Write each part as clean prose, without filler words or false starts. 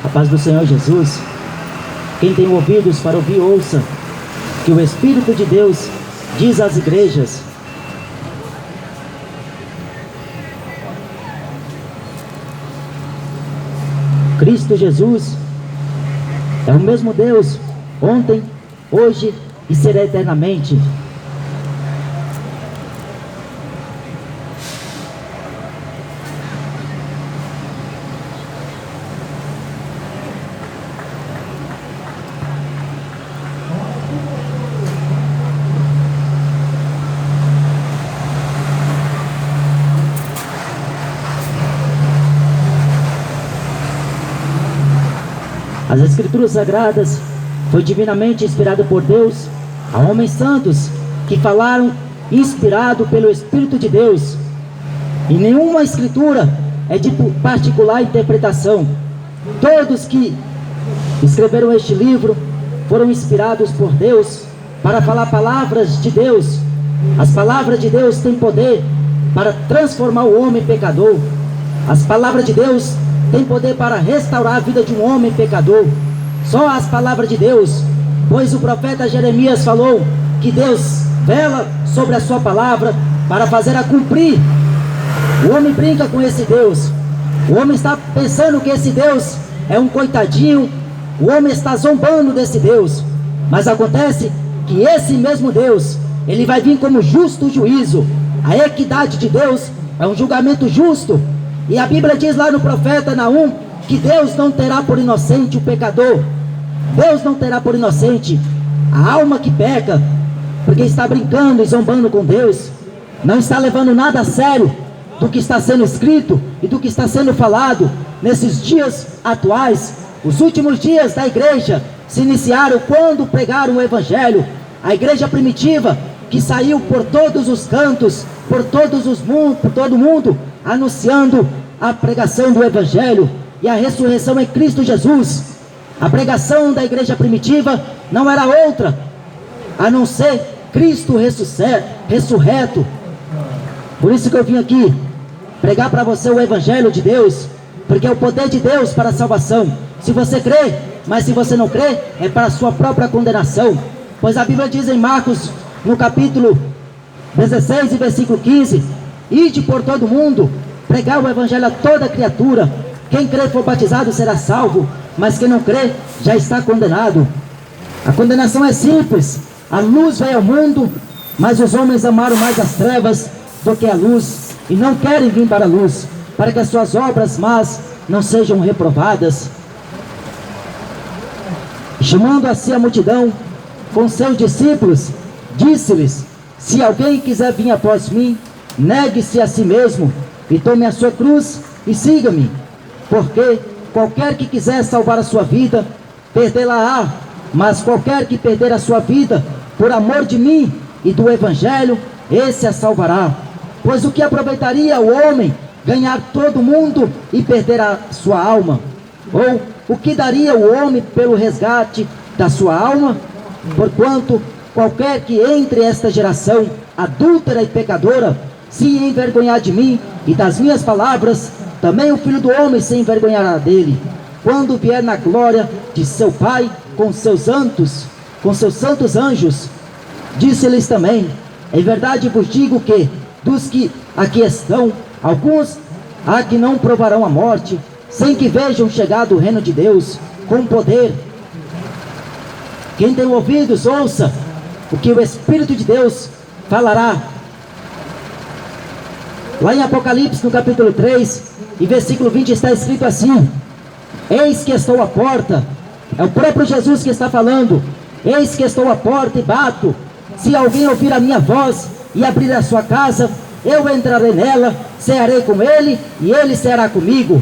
A paz do Senhor Jesus. Quem tem ouvidos para ouvir, ouça que o Espírito de Deus diz às igrejas. Cristo Jesus é o mesmo Deus, ontem, hoje e será eternamente. As Escrituras Sagradas foi divinamente inspirado por Deus a homens santos que falaram inspirado pelo Espírito de Deus. E nenhuma Escritura é de particular interpretação. Todos que escreveram este livro foram inspirados por Deus para falar palavras de Deus. As palavras de Deus têm poder para transformar o homem pecador. As palavras de Deus têm poder para restaurar a vida de um homem pecador. Só as palavras de Deus, pois o profeta Jeremias falou que Deus vela sobre a sua palavra para fazer-a cumprir. O homem brinca com esse Deus. O homem está pensando que esse Deus é um coitadinho. O homem está zombando desse Deus. Mas acontece que esse mesmo Deus, ele vai vir como justo juízo. A equidade de Deus é um julgamento justo. E a Bíblia diz lá no profeta Naum que Deus não terá por inocente o pecador. Deus não terá por inocente a alma que peca, porque está brincando e zombando com Deus. Não está levando nada a sério do que está sendo escrito e do que está sendo falado nesses dias atuais. Os últimos dias da igreja se iniciaram quando pregaram o Evangelho. A igreja primitiva que saiu por todos os cantos, por todo mundo, anunciando a pregação do Evangelho e a ressurreição em Cristo Jesus. A pregação da igreja primitiva não era outra a não ser Cristo ressurreto. Por isso que eu vim aqui pregar para você o Evangelho de Deus, porque é o poder de Deus para a salvação. Se você crê, mas se você não crê, é para a sua própria condenação. Pois a Bíblia diz em Marcos, no capítulo 16 e versículo 15: ide por todo mundo, pregar o Evangelho a toda criatura. Quem crê e for batizado será salvo, mas quem não crê já está condenado. A condenação é simples. A luz veio ao mundo, mas os homens amaram mais as trevas do que a luz, e não querem vir para a luz, para que as suas obras más não sejam reprovadas. Chamando a si a multidão com seus discípulos, disse-lhes: se alguém quiser vir após mim, negue-se a si mesmo e tome a sua cruz e siga-me. Porque qualquer que quiser salvar a sua vida, perdê-la-á, mas qualquer que perder a sua vida por amor de mim e do Evangelho, esse a salvará. Pois o que aproveitaria o homem ganhar todo o mundo e perder a sua alma? Ou o que daria o homem pelo resgate da sua alma? Porquanto qualquer que entre esta geração adúltera e pecadora se envergonhar de mim e das minhas palavras, também o Filho do Homem se envergonhará dele, quando vier na glória de seu Pai com seus santos anjos. Disse-lhes também: em verdade vos digo que dos que aqui estão, alguns há que não provarão a morte, sem que vejam chegado o reino de Deus com poder. Quem tem ouvidos, ouça o que o Espírito de Deus falará. Lá em Apocalipse, no capítulo 3 e versículo 20, está escrito assim: eis que estou à porta. É o próprio Jesus que está falando. Eis que estou à porta e bato. Se alguém ouvir a minha voz e abrir a sua casa, eu entrarei nela, cearei com ele e ele ceará comigo.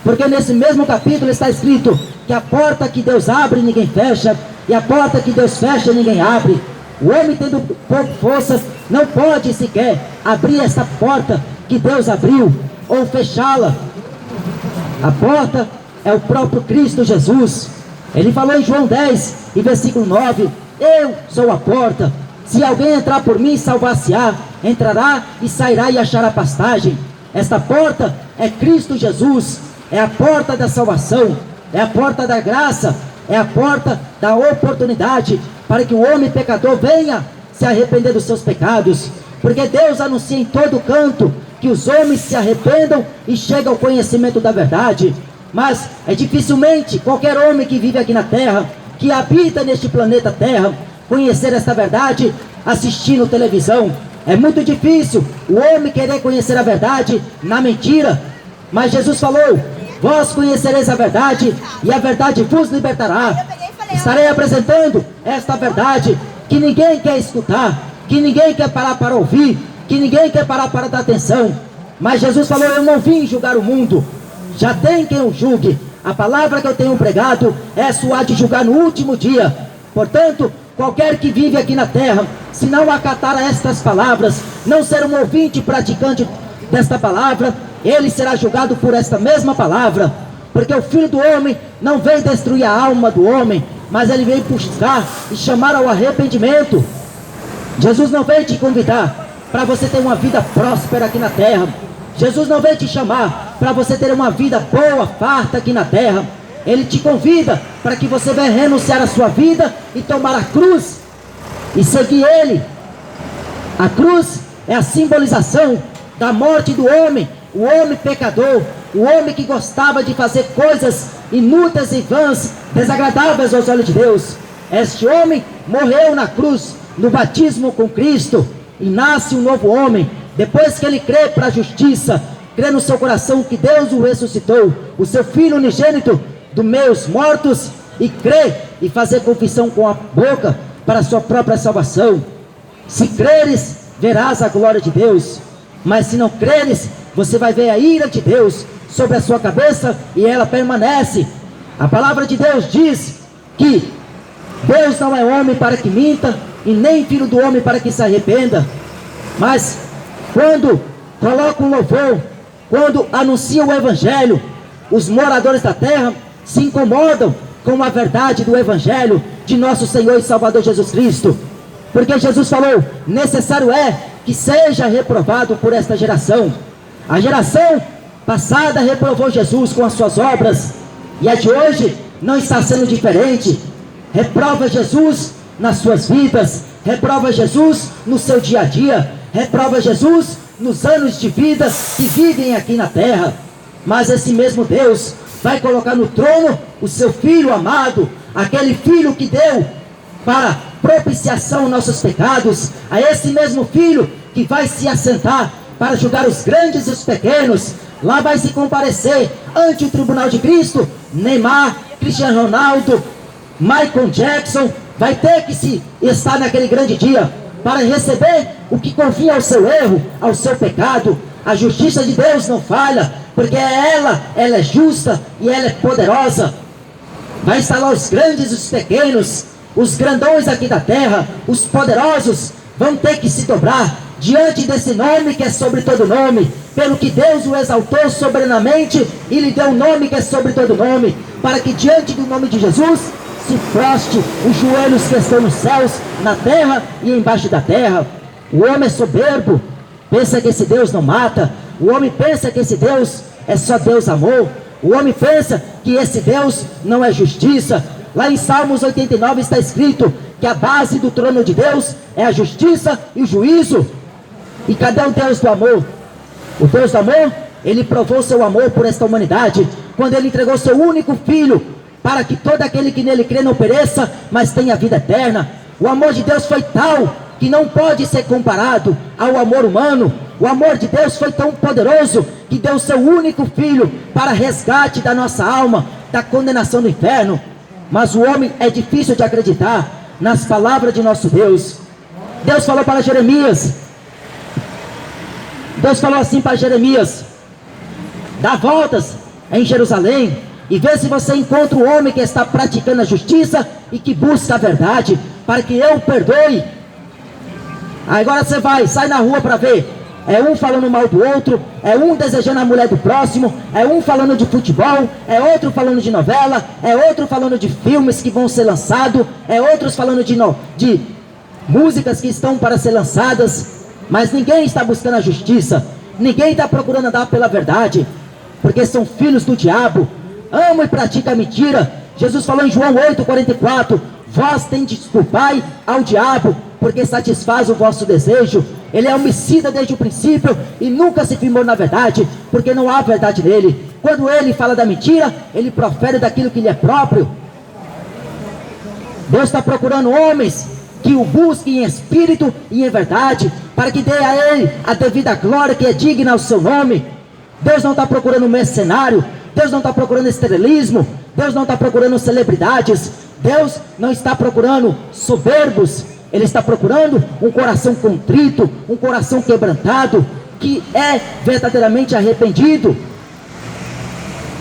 Porque nesse mesmo capítulo está escrito que a porta que Deus abre ninguém fecha, e a porta que Deus fecha ninguém abre. O homem, tendo pouca força, não pode sequer abrir essa porta que Deus abriu, ou fechá-la. A porta é o próprio Cristo Jesus. Ele falou em João 10 e versículo 9: eu sou a porta. Se alguém entrar por mim, salvar-se-á, entrará e sairá e achará pastagem. Esta porta é Cristo Jesus, é a porta da salvação, é a porta da graça, é a porta da oportunidade para que o homem pecador venha se arrepender dos seus pecados, porque Deus anuncia em todo canto que os homens se arrependam e cheguem ao conhecimento da verdade. Mas é dificilmente qualquer homem que vive aqui na terra, que habita neste planeta Terra, conhecer esta verdade assistindo televisão. É muito difícil o homem querer conhecer a verdade na mentira. Mas Jesus falou: vós conhecereis a verdade e a verdade vos libertará. Estarei apresentando esta verdade que ninguém quer escutar, que ninguém quer parar para ouvir, que ninguém quer parar para dar atenção. Mas Jesus falou: eu não vim julgar o mundo, já tem quem o julgue. A palavra que eu tenho pregado é sua de julgar no último dia. Portanto, qualquer que vive aqui na terra, se não acatar a estas palavras, não ser um ouvinte praticante desta palavra, ele será julgado por esta mesma palavra. Porque o Filho do Homem não veio destruir a alma do homem, mas ele veio buscar e chamar ao arrependimento. Jesus não veio te convidar para você ter uma vida próspera aqui na terra. Jesus não veio te chamar para você ter uma vida boa, farta aqui na terra. Ele te convida para que você venha renunciar à sua vida e tomar a cruz e seguir Ele. A cruz é a simbolização da morte do homem, o homem pecador, o homem que gostava de fazer coisas inúteis e vãs, desagradáveis aos olhos de Deus. Este homem morreu na cruz, no batismo com Cristo, e nasce um novo homem. Depois que ele crê para a justiça, crê no seu coração que Deus o ressuscitou, o seu Filho unigênito do meio dos mortos, e crê e fazer confissão com a boca para a sua própria salvação. Se creres, verás a glória de Deus, mas se não creres, você vai ver a ira de Deus sobre a sua cabeça, e ela permanece. A palavra de Deus diz que Deus não é homem para que minta, e nem filho do homem para que se arrependa. Mas quando coloca um louvor, quando anuncia o Evangelho, os moradores da terra se incomodam com a verdade do Evangelho de nosso Senhor e Salvador Jesus Cristo. Porque Jesus falou: necessário é que seja reprovado por esta geração. A geração passada reprovou Jesus com as suas obras, e a de hoje não está sendo diferente. Reprova Jesus nas suas vidas, reprova Jesus no seu dia a dia, reprova Jesus nos anos de vida que vivem aqui na terra. Mas esse mesmo Deus vai colocar no trono o seu Filho amado, aquele Filho que deu para propiciação aos nossos pecados, a esse mesmo Filho que vai se assentar para julgar os grandes e os pequenos. Lá vai se comparecer ante o tribunal de Cristo Neymar, Cristiano Ronaldo, Michael Jackson. Vai ter que se estar naquele grande dia para receber o que convinha ao seu erro, ao seu pecado. A justiça de Deus não falha, porque ela é justa e ela é poderosa. Vai estar lá os grandes e os pequenos, os grandões aqui da terra, os poderosos vão ter que se dobrar diante desse nome que é sobre todo nome, pelo que Deus o exaltou soberanamente e lhe deu um nome que é sobre todo nome, para que diante do nome de Jesus se proste os joelhos que estão nos céus, na terra e embaixo da terra. O homem é soberbo, pensa que esse Deus não mata. O homem pensa que esse Deus é só Deus amor. O homem pensa que esse Deus não é justiça. Lá em Salmos 89 está escrito que a base do trono de Deus é a justiça e o juízo. E cadê o Deus do amor? O Deus do amor, Ele provou seu amor por esta humanidade, quando Ele entregou seu único Filho, para que todo aquele que nele crê não pereça, mas tenha vida eterna. O amor de Deus foi tal, que não pode ser comparado ao amor humano. O amor de Deus foi tão poderoso, que deu seu único Filho, para resgate da nossa alma, da condenação do inferno. Mas o homem é difícil de acreditar nas palavras de nosso Deus. Deus falou para Jeremias, Deus falou assim para Jeremias: dá voltas em Jerusalém e vê se você encontra um homem que está praticando a justiça e que busca a verdade, para que eu perdoe. Agora você sai na rua para ver, é um falando mal do outro, é um desejando a mulher do próximo, é um falando de futebol, é outro falando de novela, é outro falando de filmes que vão ser lançados, é outros falando de músicas que estão para ser lançadas. Mas ninguém está buscando a justiça. ninguém está procurando andar pela verdade, porque são filhos do diabo, amam e praticam a mentira. Jesus falou em João 8,44: vós tendes por pai ao diabo, porque satisfaz o vosso desejo. Ele é homicida desde o princípio e nunca se firmou na verdade, porque não há verdade nele. Quando ele fala da mentira, ele profere daquilo que lhe é próprio. Deus está procurando homens que o busquem em espírito e em verdade, para que dê a ele a devida glória que é digna ao seu nome. Deus não está procurando mercenário, Deus não está procurando estrelismo, Deus não está procurando celebridades, Deus não está procurando soberbos. Ele está procurando um coração contrito, um coração quebrantado, que é verdadeiramente arrependido.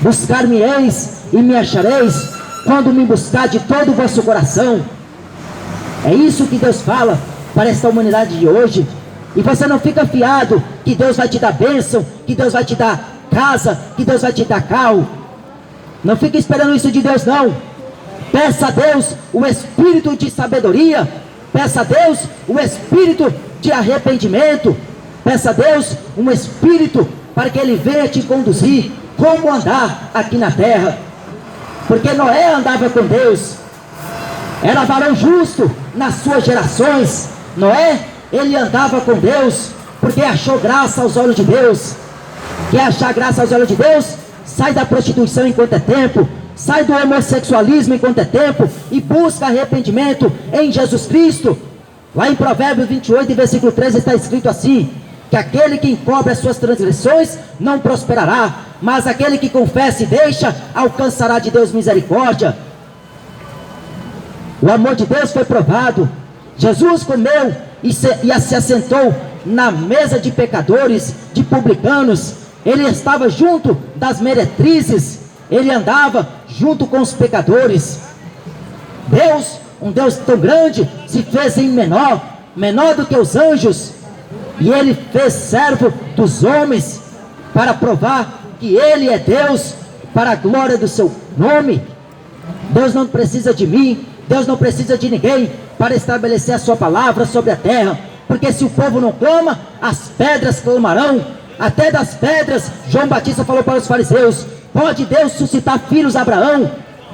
Buscar-me-eis e me achareis, quando me buscar de todo o vosso coração. É isso que Deus fala para esta humanidade de hoje. E você não fica fiado que Deus vai te dar bênção, que Deus vai te dar casa, que Deus vai te dar carro. Não fica esperando isso de Deus, não. Peça a Deus o espírito de sabedoria, peça a Deus o espírito de arrependimento, peça a Deus um espírito para que Ele venha te conduzir como andar aqui na terra. Porque Noé andava com Deus, era varão justo nas suas gerações. Noé, ele andava com Deus, porque achou graça aos olhos de Deus. Quer achar graça aos olhos de Deus? Sai da prostituição enquanto é tempo, sai do homossexualismo enquanto é tempo, e busca arrependimento em Jesus Cristo. Lá em Provérbios 28, versículo 13, está escrito assim: que aquele que encobre as suas transgressões não prosperará, mas aquele que confessa e deixa, alcançará de Deus misericórdia. O amor de Deus foi provado. Jesus comeu e se assentou na mesa de pecadores, de publicanos. Ele estava junto das meretrizes, ele andava junto com os pecadores. Deus, um Deus tão grande, se fez em menor do que os anjos, e ele fez servo dos homens, para provar que ele é Deus, para a glória do seu nome. Deus não precisa de mim, Deus não precisa de ninguém para estabelecer a sua palavra sobre a terra, porque se o povo não clama, as pedras clamarão. Até das pedras, João Batista falou para os fariseus: pode Deus suscitar filhos a Abraão?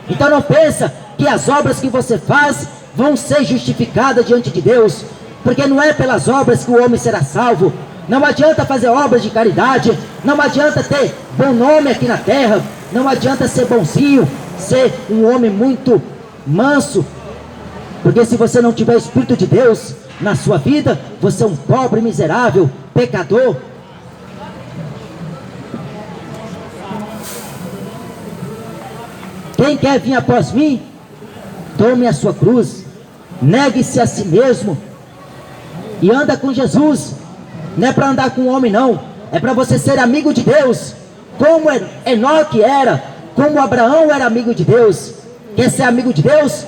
Então não pensa que as obras que você faz vão ser justificadas diante de Deus, porque não é pelas obras que o homem será salvo. Não adianta fazer obras de caridade, não adianta ter bom nome aqui na terra, não adianta ser bonzinho, ser um homem muito manso, porque se você não tiver o Espírito de Deus na sua vida, você é um pobre, miserável, pecador. Quem quer vir após mim, tome a sua cruz, negue-se a si mesmo e anda com Jesus. Não é para andar com o homem, não, é para você ser amigo de Deus, como Enoque era, como Abraão era amigo de Deus. Quer ser amigo de Deus?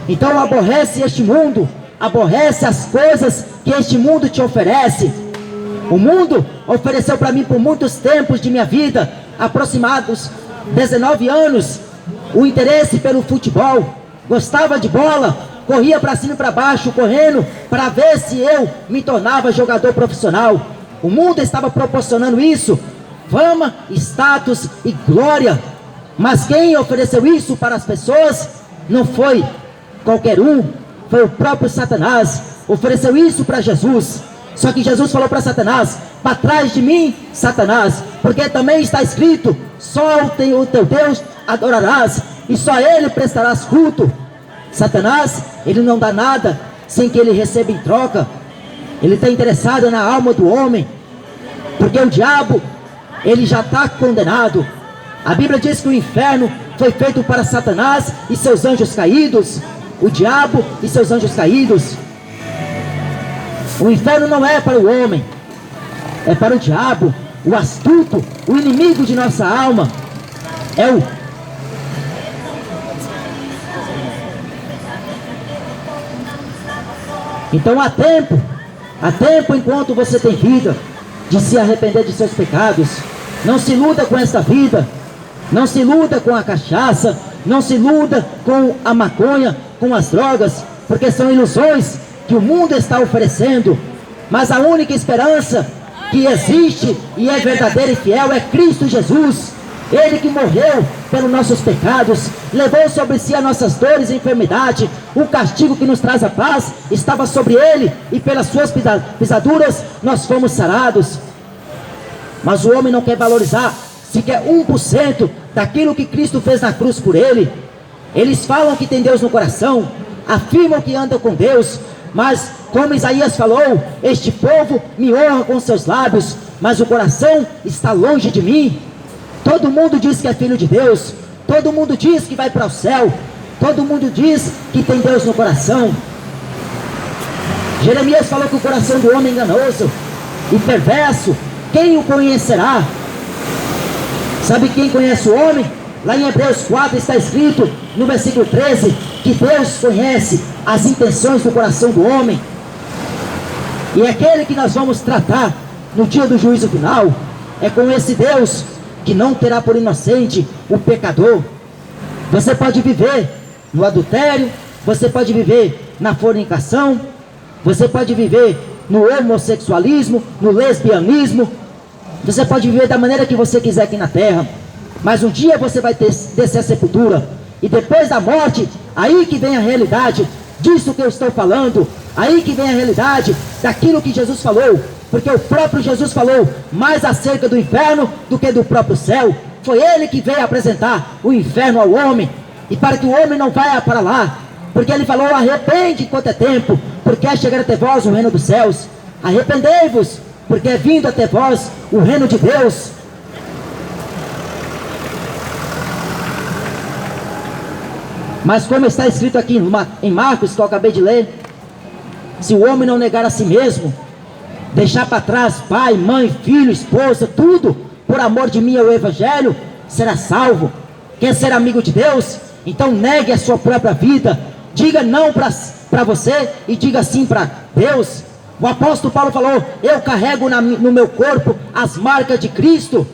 Então aborrece este mundo, aborrece as coisas que este mundo te oferece. O mundo ofereceu para mim por muitos tempos de minha vida, aproximados 19 anos, o interesse pelo futebol. Gostava de bola, corria para cima e para baixo, correndo para ver se eu me tornava jogador profissional. O mundo estava proporcionando isso, fama, status e glória. Mas quem ofereceu isso para as pessoas não foi qualquer um, foi o próprio Satanás. Ofereceu isso para Jesus. Só que Jesus falou para Satanás: para trás de mim, Satanás, porque também está escrito: só o teu Deus adorarás, e só Ele prestarás culto. Satanás, ele não dá nada sem que ele receba em troca. Ele está interessado na alma do homem, porque o diabo, ele já está condenado. A Bíblia diz que o inferno foi feito para Satanás e seus anjos caídos. O diabo e seus anjos caídos. O inferno não é para o homem, é para o diabo, o astuto, o inimigo de nossa alma. É o Então há tempo enquanto você tem vida, de se arrepender de seus pecados. Não se iluda com esta vida, não se iluda com a cachaça, não se iluda com a maconha, com as drogas, porque são ilusões que o mundo está oferecendo. Mas a única esperança que existe e é verdadeiro e fiel é Cristo Jesus. Ele que morreu pelos nossos pecados, levou sobre si as nossas dores e enfermidade. O castigo que nos traz a paz estava sobre ele, e pelas suas pisaduras nós fomos sarados. Mas o homem não quer valorizar sequer 1% daquilo que Cristo fez na cruz por ele. Eles falam que tem Deus no coração, afirmam que andam com Deus, mas como Isaías falou, este povo me honra com seus lábios, mas o coração está longe de mim. Todo mundo diz que é filho de Deus, todo mundo diz que vai para o céu, todo mundo diz que tem Deus no coração. Jeremias falou que o coração do homem é enganoso e perverso, quem o conhecerá? Sabe quem conhece o homem? Lá em Hebreus 4 está escrito, no versículo 13, que Deus conhece as intenções do coração do homem. E aquele que nós vamos tratar no dia do juízo final, é com esse Deus que não terá por inocente o pecador. Você pode viver no adultério, você pode viver na fornicação, você pode viver no homossexualismo, no lesbianismo, você pode viver da maneira que você quiser aqui na terra, mas um dia você vai descer a sepultura, e depois da morte, aí que vem a realidade disso que eu estou falando, aí que vem a realidade daquilo que Jesus falou, porque o próprio Jesus falou mais acerca do inferno do que do próprio céu. Foi ele que veio apresentar o inferno ao homem, e para que o homem não vá para lá, porque ele falou: arrepende enquanto é tempo, porque é chegar até vós o reino dos céus. Arrependei-vos, porque é vindo até vós o reino de Deus. Mas como está escrito aqui em Marcos, que eu acabei de ler, se o homem não negar a si mesmo, deixar para trás pai, mãe, filho, esposa, tudo, por amor de mim e o evangelho, será salvo. Quer ser amigo de Deus? Então negue a sua própria vida, diga não para você e diga sim para Deus. O apóstolo Paulo falou: eu carrego no meu corpo as marcas de Cristo.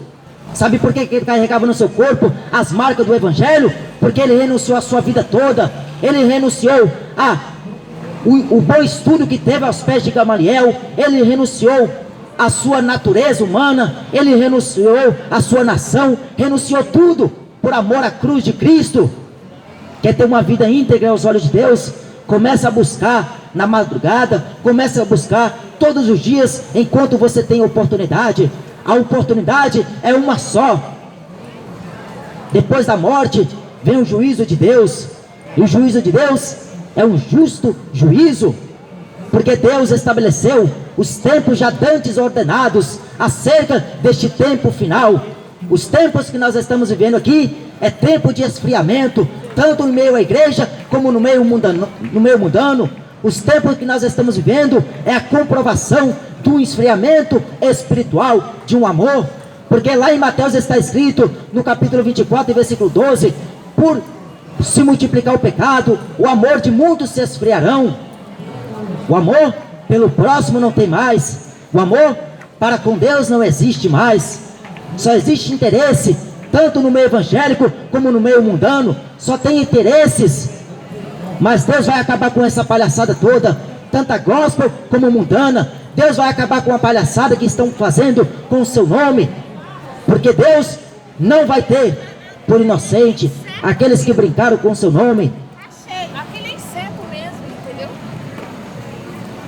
Sabe por que ele carregava no seu corpo as marcas do evangelho? Porque ele renunciou a sua vida toda, ele renunciou o bom estudo que teve aos pés de Gamaliel, ele renunciou a sua natureza humana, ele renunciou a sua nação, renunciou tudo por amor à cruz de Cristo. Quer ter uma vida íntegra aos olhos de Deus? Comece a buscar na madrugada, comece a buscar todos os dias, enquanto você tem oportunidade. A oportunidade é uma só. Depois da morte vem o juízo de Deus, e o juízo de Deus é um justo juízo, porque Deus estabeleceu os tempos já dantes ordenados acerca deste tempo final. Os tempos que nós estamos vivendo aqui é tempo de esfriamento, tanto no meio à igreja como no meio mundano. Os tempos que nós estamos vivendo é a comprovação do esfriamento espiritual, de um amor, porque lá em Mateus está escrito, no capítulo 24, versículo 12, por se multiplicar o pecado, o amor de muitos se esfriarão. O amor pelo próximo não tem mais, o amor para com Deus não existe mais, só existe interesse, tanto no meio evangélico como no meio mundano, só tem interesses. Mas Deus vai acabar com essa palhaçada toda, tanto a gospel como mundana. Deus vai acabar com a palhaçada que estão fazendo com o seu nome, porque Deus não vai ter por inocente aqueles que brincaram com o seu nome. Aquele é inseto mesmo, entendeu?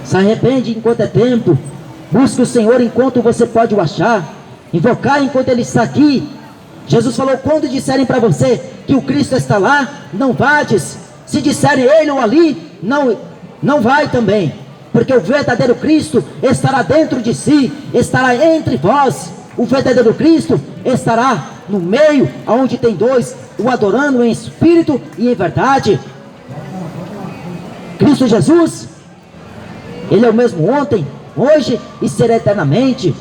Se arrepende enquanto é tempo, busque o Senhor enquanto você pode o achar, invocar enquanto Ele está aqui. Jesus falou: quando disserem para você que o Cristo está lá, não vades. Se disserem ele ou ali, não vai também, porque o verdadeiro Cristo estará dentro de si, estará entre vós. O verdadeiro Cristo estará no meio, onde tem dois, o adorando em espírito e em verdade. Cristo Jesus, Ele é o mesmo ontem, hoje e será eternamente.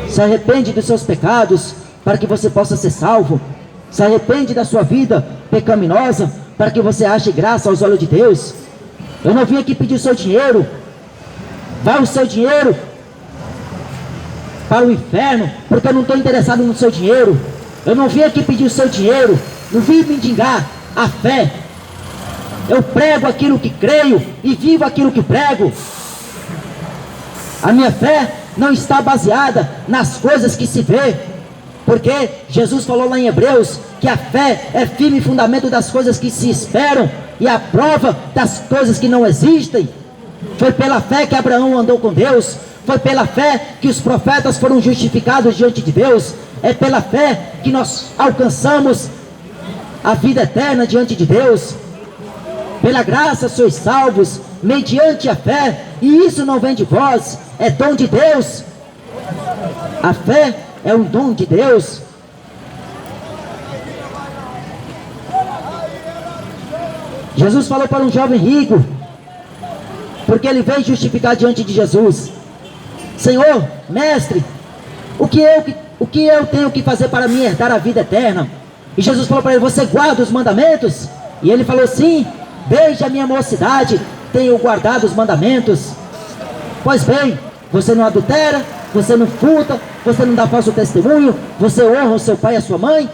Se arrepende dos seus pecados, para que você possa ser salvo. Se arrepende da sua vida pecaminosa, para que você ache graça aos olhos de Deus. Eu não vim aqui pedir o seu dinheiro. Vai o seu dinheiro para o inferno, porque eu não estou interessado no seu dinheiro. Eu não vim aqui pedir o seu dinheiro, não vim mendigar a fé. Eu prego aquilo que creio e vivo aquilo que prego. A minha fé não está baseada nas coisas que se vê, porque Jesus falou lá em Hebreus que a fé é firme fundamento das coisas que se esperam e a prova das coisas que não existem. Foi pela fé que Abraão andou com Deus, foi pela fé que os profetas foram justificados diante de Deus, é pela fé que nós alcançamos a vida eterna diante de Deus. Pela graça sois salvos, mediante a fé, e isso não vem de vós, é dom de Deus. A fé é um dom de Deus. Jesus falou para um jovem rico, porque ele veio justificar diante de Jesus: Senhor, mestre, o que eu tenho que fazer para me herdar a vida eterna? E Jesus falou para ele: você guarda os mandamentos? E ele falou: sim, desde a minha mocidade tenho guardado os mandamentos. Pois bem, você não adultera, você não furta, você não dá falso testemunho, você honra o seu pai e a sua mãe,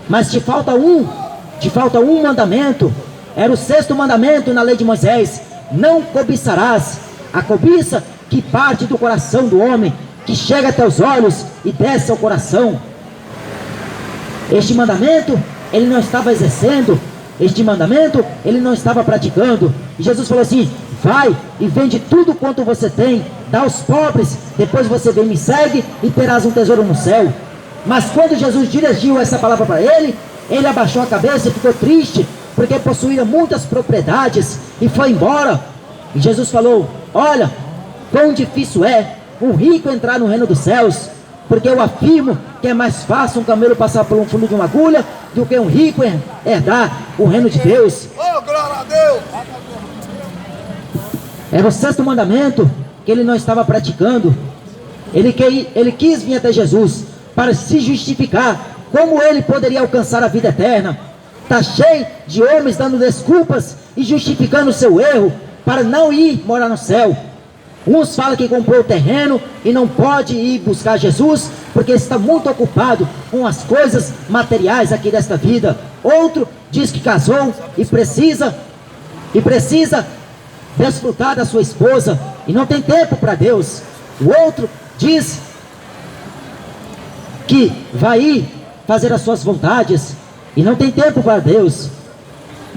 mas te falta um mandamento. Era o 6º mandamento na lei de Moisés: não cobiçarás. A cobiça que parte do coração do homem, que chega até os olhos e desce ao coração. Este mandamento ele não estava exercendo, este mandamento ele não estava praticando. E Jesus falou assim: vai e vende tudo quanto você tem, dá aos pobres, depois você vem e me segue e terás um tesouro no céu. Mas quando Jesus dirigiu essa palavra para ele, ele abaixou a cabeça e ficou triste, porque possuía muitas propriedades, e foi embora. E Jesus falou: olha, quão difícil é um rico entrar no reino dos céus, porque eu afirmo que é mais fácil um camelo passar por um fundo de uma agulha do que um rico herdar o reino de Deus. Oh, glória a Deus! Era o 6º mandamento que ele não estava praticando. Ele quis vir até Jesus para se justificar, como ele poderia alcançar a vida eterna. Está cheio de homens dando desculpas e justificando o seu erro para não ir morar no céu. Uns falam que comprou o terreno e não pode ir buscar Jesus porque está muito ocupado com as coisas materiais aqui desta vida. Outro diz que casou e precisa desfrutar da sua esposa e não tem tempo para Deus. O outro diz que vai ir fazer as suas vontades e não tem tempo para Deus.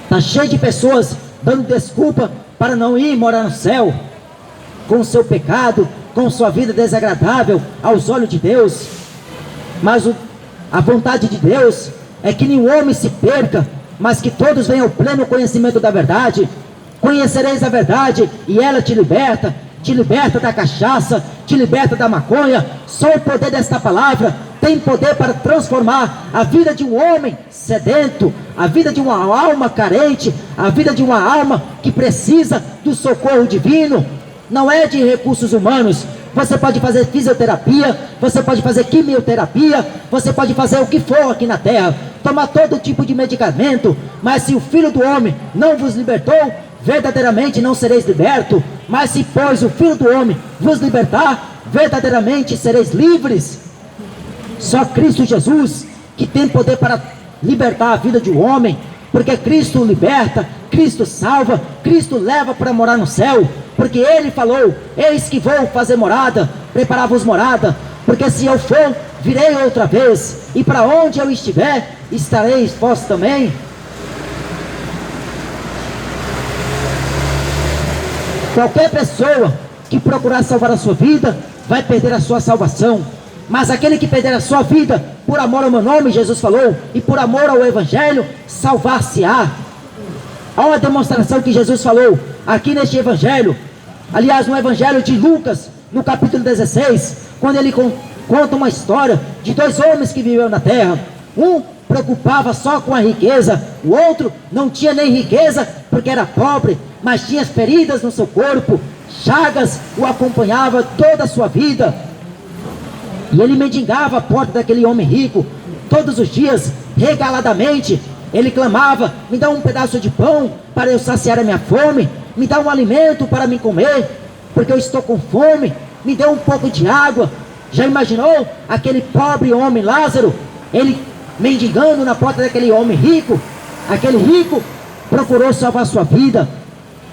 Está cheio de pessoas dando desculpa para não ir morar no céu, com o seu pecado, com sua vida desagradável aos olhos de Deus. Mas a vontade de Deus é que nenhum homem se perca, mas que todos venham ao pleno conhecimento da verdade. Conhecereis a verdade e ela te liberta da cachaça, te liberta da maconha. Só o poder desta palavra tem poder para transformar a vida de um homem sedento, a vida de uma alma carente, a vida de uma alma que precisa do socorro divino. Não é de recursos humanos. Você pode fazer fisioterapia, você pode fazer quimioterapia, você pode fazer o que for aqui na terra, tomar todo tipo de medicamento, mas se o Filho do Homem não vos libertou, verdadeiramente não sereis libertos. Mas se pois o Filho do Homem vos libertar, verdadeiramente sereis livres. Só Cristo Jesus que tem poder para libertar a vida de um homem, porque Cristo liberta, Cristo salva, Cristo leva para morar no céu, porque Ele falou: eis que vou fazer morada, preparar-vos morada, porque se eu for, virei outra vez, e para onde eu estiver, estareis vós também. Qualquer pessoa que procurar salvar a sua vida, vai perder a sua salvação. Mas aquele que perder a sua vida, por amor ao meu nome, Jesus falou, e por amor ao Evangelho, salvar-se-á. Há uma demonstração que Jesus falou aqui neste Evangelho, aliás no Evangelho de Lucas, no capítulo 16, quando ele conta uma história de 2 homens que viviam na terra. Um preocupava só com a riqueza, o outro não tinha nem riqueza porque era pobre, mas tinha feridas no seu corpo, chagas o acompanhavam toda a sua vida. E ele mendigava a porta daquele homem rico todos os dias, regaladamente. Ele clamava: me dá um pedaço de pão para eu saciar a minha fome, me dá um alimento para me comer, porque eu estou com fome, me dê um pouco de água. Já imaginou aquele pobre homem Lázaro, ele mendigando na porta daquele homem rico? Aquele rico procurou salvar sua vida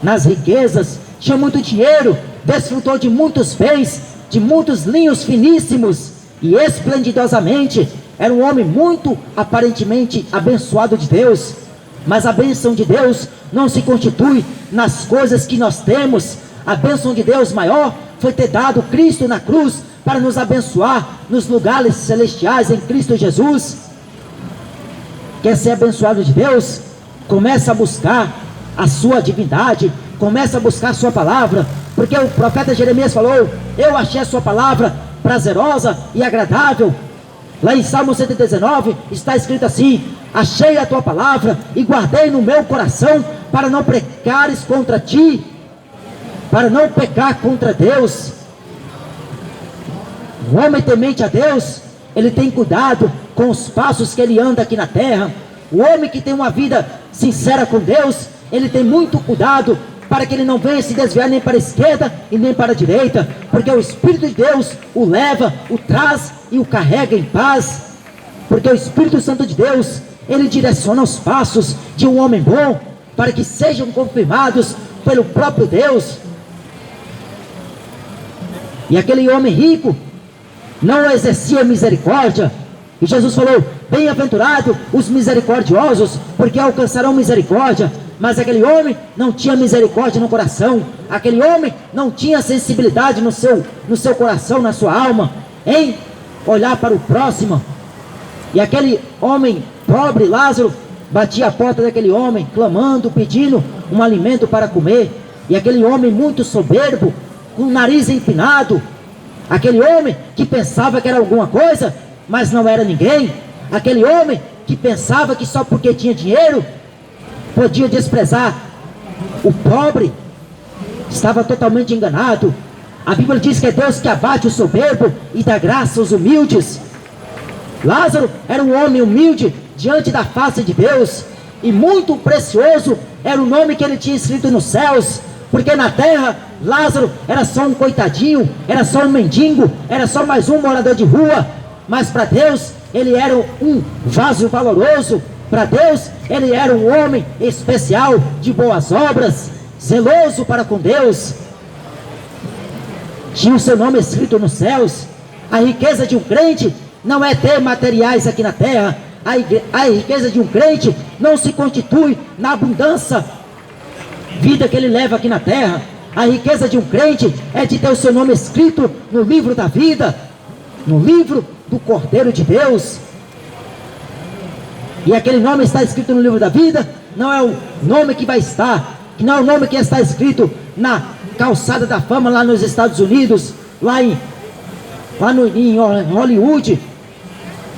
nas riquezas, tinha muito dinheiro, desfrutou de muitos bens, de muitos linhos finíssimos e esplendidosamente. Era um homem muito aparentemente abençoado de Deus. Mas a bênção de Deus não se constitui nas coisas que nós temos. A bênção de Deus maior foi ter dado Cristo na cruz para nos abençoar nos lugares celestiais em Cristo Jesus. Quer ser abençoado de Deus? Começa a buscar a sua divindade, começa a buscar a sua palavra, porque o profeta Jeremias falou: eu achei a sua palavra prazerosa e agradável. Lá em Salmo 119 está escrito assim: achei a tua palavra e guardei no meu coração, para não pecares contra ti, para não pecar contra Deus. O homem temente a Deus, ele tem cuidado com os passos que ele anda aqui na terra. O homem que tem uma vida sincera com Deus, ele tem muito cuidado para que ele não venha se desviar nem para a esquerda e nem para a direita, porque o Espírito de Deus o leva, o traz e o carrega em paz. Porque o Espírito Santo de Deus, ele direciona os passos de um homem bom, para que sejam confirmados pelo próprio Deus. E aquele homem rico não exercia misericórdia, e Jesus falou: bem-aventurado os misericordiosos, porque alcançarão misericórdia. Mas aquele homem não tinha misericórdia no coração, aquele homem não tinha sensibilidade no seu coração, na sua alma, em olhar para o próximo. E aquele homem pobre, Lázaro, batia a porta daquele homem, clamando, pedindo um alimento para comer. E aquele homem muito soberbo, com o nariz empinado, aquele homem que pensava que era alguma coisa, mas não era ninguém, aquele homem que pensava que só porque tinha dinheiro podia desprezar o pobre, estava totalmente enganado. A Bíblia diz que é Deus que abate o soberbo e dá graça aos humildes. Lázaro era um homem humilde diante da face de Deus, e muito precioso era o nome que ele tinha escrito nos céus, porque na terra Lázaro era só um coitadinho, era só um mendigo, era só mais um morador de rua. Mas para Deus ele era um vaso valoroso. Para Deus ele era um homem especial, de boas obras, zeloso para com Deus. Tinha o seu nome escrito nos céus. A riqueza de um crente não é ter materiais aqui na terra. A riqueza de um crente não se constitui na abundância vida que ele leva aqui na terra. A riqueza de um crente é de ter o seu nome escrito no livro da vida, no livro do Cordeiro de Deus. E aquele nome está escrito no livro da vida, não é o nome que vai estar, não é o nome que está escrito na calçada da fama lá nos Estados Unidos, lá em Hollywood.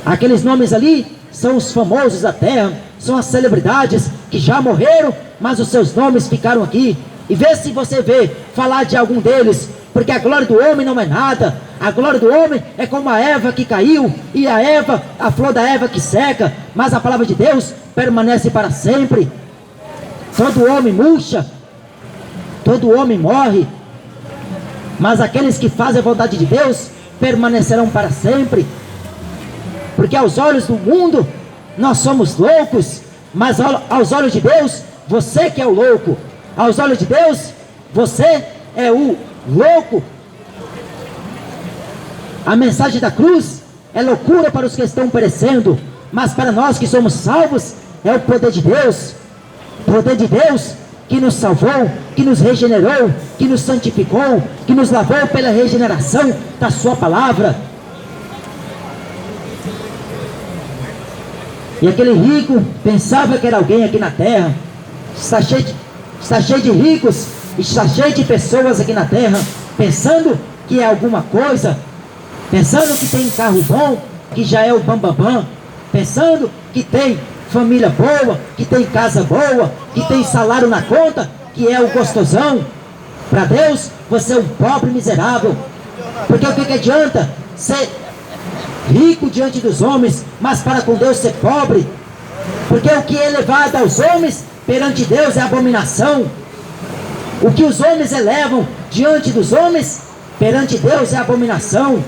Aqueles nomes ali são os famosos da terra, são as celebridades que já morreram, mas os seus nomes ficaram aqui. E vê se você vê falar de algum deles, porque a glória do homem não é nada. A glória do homem é como a erva que caiu, e a flor da erva que seca, mas a palavra de Deus permanece para sempre. Todo homem murcha, todo homem morre, mas aqueles que fazem a vontade de Deus permanecerão para sempre. Porque aos olhos do mundo nós somos loucos, mas aos olhos de Deus, você que é o louco. Aos olhos de Deus, você é o louco. A mensagem da cruz é loucura para os que estão perecendo, mas para nós que somos salvos, é o poder de Deus. O poder de Deus que nos salvou, que nos regenerou, que nos santificou, que nos lavou pela regeneração da sua palavra. E aquele rico pensava que era alguém aqui na terra. Está cheio de ricos, está cheio de pessoas aqui na terra, pensando que é alguma coisa, pensando que tem carro bom, que já é o bambambam, pensando que tem família boa, que tem casa boa, que tem salário na conta, que é o gostosão. Para Deus, você é um pobre miserável. Porque o que adianta ser rico diante dos homens, mas para com Deus ser pobre? Porque o que é elevado aos homens, perante Deus é abominação. O que os homens elevam diante dos homens, perante Deus é abominação.